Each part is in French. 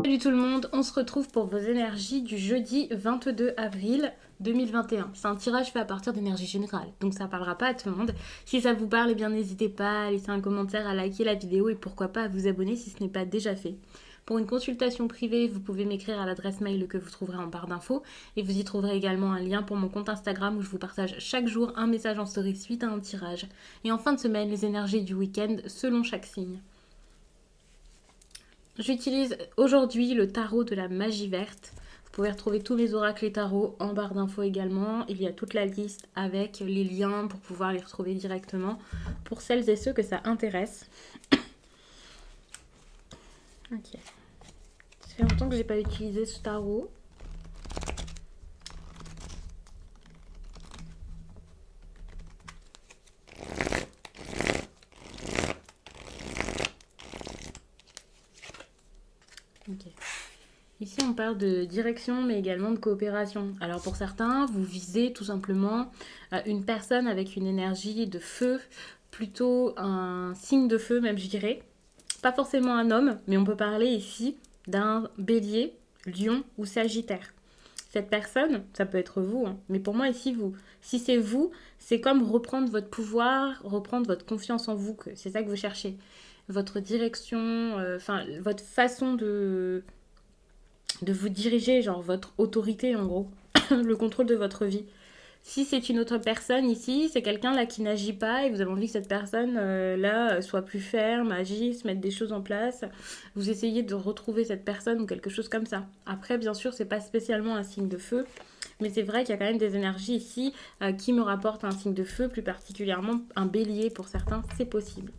Salut tout le monde, on se retrouve pour vos énergies du jeudi 22 avril 2021. C'est un tirage fait à partir d'énergie générale, donc ça parlera pas à tout le monde. Si ça vous parle, eh bien n'hésitez pas à laisser un commentaire, à liker la vidéo et pourquoi pas à vous abonner si ce n'est pas déjà fait. Pour une consultation privée, vous pouvez m'écrire à l'adresse mail que vous trouverez en barre d'infos et vous y trouverez également un lien pour mon compte Instagram où je vous partage chaque jour un message en story suite à un tirage. Et en fin de semaine, les énergies du week-end selon chaque signe. J'utilise aujourd'hui le tarot de la magie verte. Vous pouvez retrouver tous mes oracles et tarots en barre d'infos également. Il y a toute la liste avec les liens pour pouvoir les retrouver directement pour celles et ceux que ça intéresse. Ok. Ça fait longtemps que j'ai pas utilisé ce tarot. Ok. Ici, on parle de direction, mais également de coopération. Alors, pour certains, vous visez tout simplement une personne avec une énergie de feu, plutôt un signe de feu, même je dirais. Pas forcément un homme, mais on peut parler ici d'un bélier, lion ou sagittaire. Cette personne, ça peut être vous, hein, mais pour moi ici, vous. Si c'est vous, c'est comme reprendre votre pouvoir, reprendre votre confiance en vous, que c'est ça que vous cherchez. Votre direction, votre façon de vous diriger, genre votre autorité en gros, le contrôle de votre vie. Si c'est une autre personne ici, c'est quelqu'un là qui n'agit pas et vous avez envie que cette personne là soit plus ferme, agisse, mette des choses en place, vous essayez de retrouver cette personne ou quelque chose comme ça. Après, bien sûr, c'est pas spécialement un signe de feu, mais c'est vrai qu'il y a quand même des énergies ici qui me rapportent un signe de feu, plus particulièrement un bélier pour certains, c'est possible.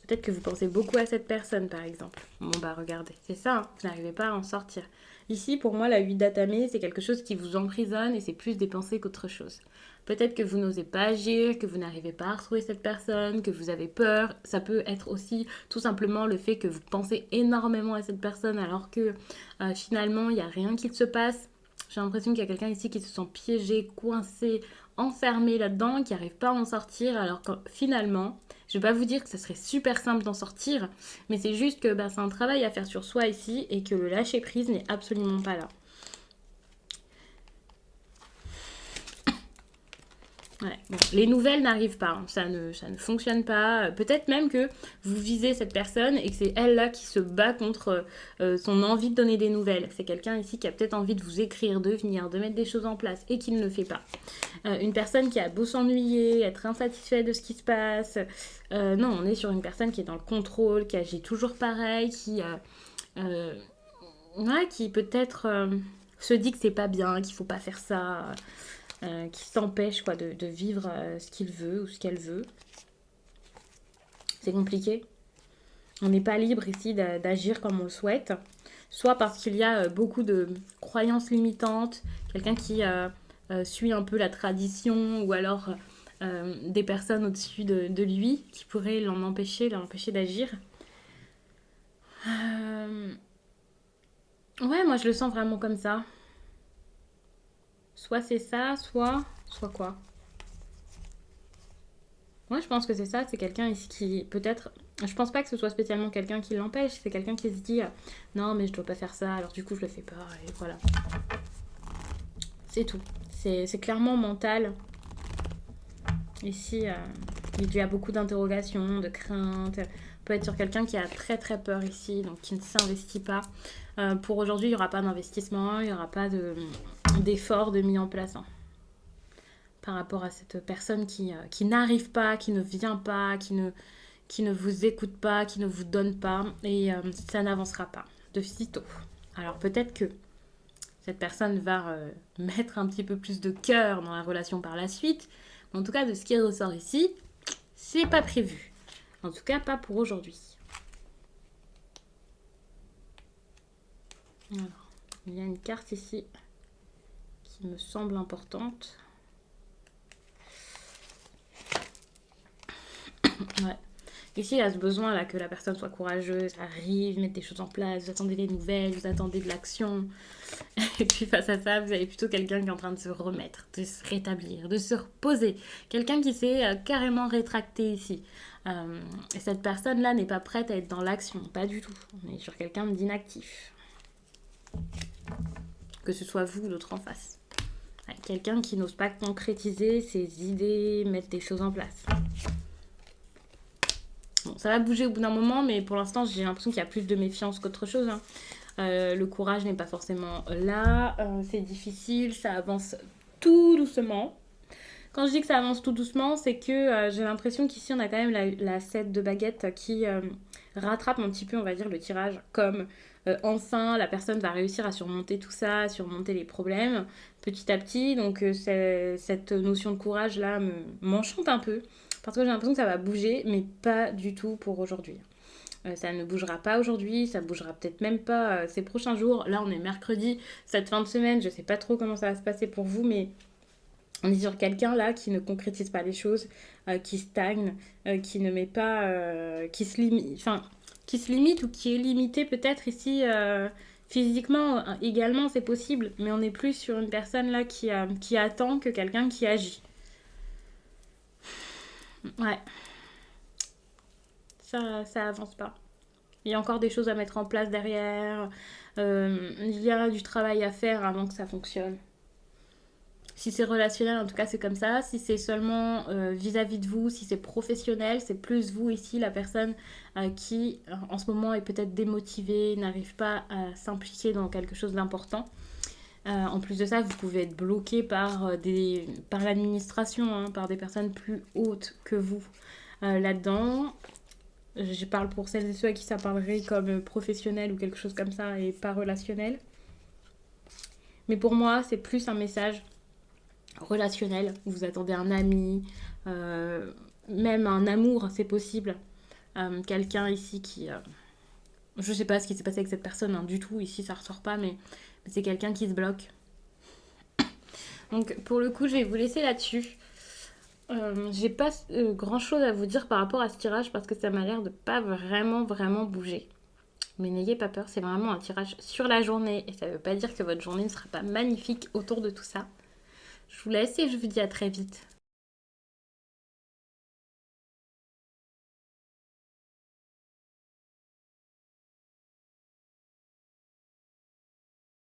Peut-être que vous pensez beaucoup à cette personne, par exemple. Bon, bah regardez, c'est ça, hein, vous n'arrivez pas à en sortir. Ici, pour moi, la 8 d'Atame, c'est quelque chose qui vous emprisonne et c'est plus des pensées qu'autre chose. Peut-être que vous n'osez pas agir, que vous n'arrivez pas à retrouver cette personne, que vous avez peur. Ça peut être aussi tout simplement le fait que vous pensez énormément à cette personne alors que finalement, il n'y a rien qui se passe. J'ai l'impression qu'il y a quelqu'un ici qui se sent piégé, coincé, enfermé là-dedans, qui n'arrive pas à en sortir, alors que finalement, je ne vais pas vous dire que ça serait super simple d'en sortir, mais c'est juste que c'est un travail à faire sur soi ici et que le lâcher prise n'est absolument pas là. Ouais, bon, les nouvelles n'arrivent pas, hein, ça ne fonctionne pas. Peut-être même que vous visez cette personne et que c'est elle là qui se bat contre son envie de donner des nouvelles. C'est quelqu'un ici qui a peut-être envie de vous écrire, de venir, de mettre des choses en place et qui ne le fait pas. Une personne qui a beau s'ennuyer, être insatisfait de ce qui se passe. Non, on est sur une personne qui est dans le contrôle, qui agit toujours pareil, qui peut-être se dit que c'est pas bien, qu'il faut pas faire ça. Qui s'empêche quoi, de vivre ce qu'il veut ou ce qu'elle veut. C'est compliqué. On n'est pas libre ici d'agir comme on le souhaite. Soit parce qu'il y a beaucoup de croyances limitantes, quelqu'un qui suit un peu la tradition, ou alors des personnes au-dessus de lui qui pourraient l'empêcher d'agir. Ouais, moi je le sens vraiment comme ça. Soit c'est ça, soit quoi. Moi, je pense que c'est ça. C'est quelqu'un ici qui, peut-être. Je pense pas que ce soit spécialement quelqu'un qui l'empêche. C'est quelqu'un qui se dit non, mais je dois pas faire ça, alors du coup, je le fais pas. Et voilà. C'est tout. C'est clairement mental. Ici, il y a beaucoup d'interrogations, de craintes. On peut être sur quelqu'un qui a très très peur ici, donc qui ne s'investit pas. Pour aujourd'hui, il n'y aura pas d'investissement, il n'y aura pas d'effort de mis en place, hein, par rapport à cette personne qui n'arrive pas, qui ne vient pas, qui ne vous écoute pas, qui ne vous donne pas, et ça n'avancera pas de sitôt. Alors peut-être que cette personne va mettre un petit peu plus de cœur dans la relation par la suite, mais en tout cas de ce qui ressort ici, c'est pas prévu. En tout cas pas pour aujourd'hui. Alors, il y a une carte ici qui me semble importante. Ouais. Ici, il y a ce besoin là que la personne soit courageuse, arrive, mette des choses en place, vous attendez des nouvelles, vous attendez de l'action. Et puis face à ça, vous avez plutôt quelqu'un qui est en train de se remettre, de se rétablir, de se reposer. Quelqu'un qui s'est carrément rétracté ici. Et cette personne-là n'est pas prête à être dans l'action, pas du tout. On est sur quelqu'un d'inactif. Que ce soit vous ou l'autre en face. Ouais, quelqu'un qui n'ose pas concrétiser ses idées, mettre des choses en place. Bon, ça va bouger au bout d'un moment, mais pour l'instant, j'ai l'impression qu'il y a plus de méfiance qu'autre chose. Hein. Le courage n'est pas forcément là. C'est difficile, ça avance tout doucement. Quand je dis que ça avance tout doucement, c'est que j'ai l'impression qu'ici, on a quand même la 7 de baguette qui rattrape un petit peu, on va dire, le tirage. Comme enfin, la personne va réussir à surmonter tout ça, à surmonter les problèmes petit à petit. Donc, cette notion de courage-là m'enchante un peu. Parce que j'ai l'impression que ça va bouger, mais pas du tout pour aujourd'hui. Ça ne bougera pas aujourd'hui, ça bougera peut-être même pas ces prochains jours. Là, on est mercredi, cette fin de semaine, je sais pas trop comment ça va se passer pour vous, mais on est sur quelqu'un là qui ne concrétise pas les choses, qui stagne, qui ne met pas, qui se limite ou qui est limité peut-être ici physiquement également, c'est possible, mais on est plus sur une personne là qui attend que quelqu'un qui agit. Ouais, ça avance pas. Il y a encore des choses à mettre en place derrière. Il y a du travail à faire avant que ça fonctionne. Si c'est relationnel, en tout cas, c'est comme ça. Si c'est seulement vis-à-vis de vous, si c'est professionnel, c'est plus vous ici, la personne qui, en ce moment, est peut-être démotivée, n'arrive pas à s'impliquer dans quelque chose d'important. En plus de ça, vous pouvez être bloqué par l'administration, hein, par des personnes plus hautes que vous là-dedans. Je parle pour celles et ceux à qui ça parlerait comme professionnel ou quelque chose comme ça et pas relationnel. Mais pour moi, c'est plus un message relationnel. Vous attendez un ami, même un amour, c'est possible. Quelqu'un ici qui... je sais pas ce qui s'est passé avec cette personne hein, du tout. Ici, ça ressort pas, mais c'est quelqu'un qui se bloque. Donc, pour le coup, je vais vous laisser là-dessus. J'ai pas grand chose à vous dire par rapport à ce tirage parce que ça m'a l'air de pas vraiment bouger. Mais n'ayez pas peur, c'est vraiment un tirage sur la journée et ça veut pas dire que votre journée ne sera pas magnifique autour de tout ça. Je vous laisse et je vous dis à très vite.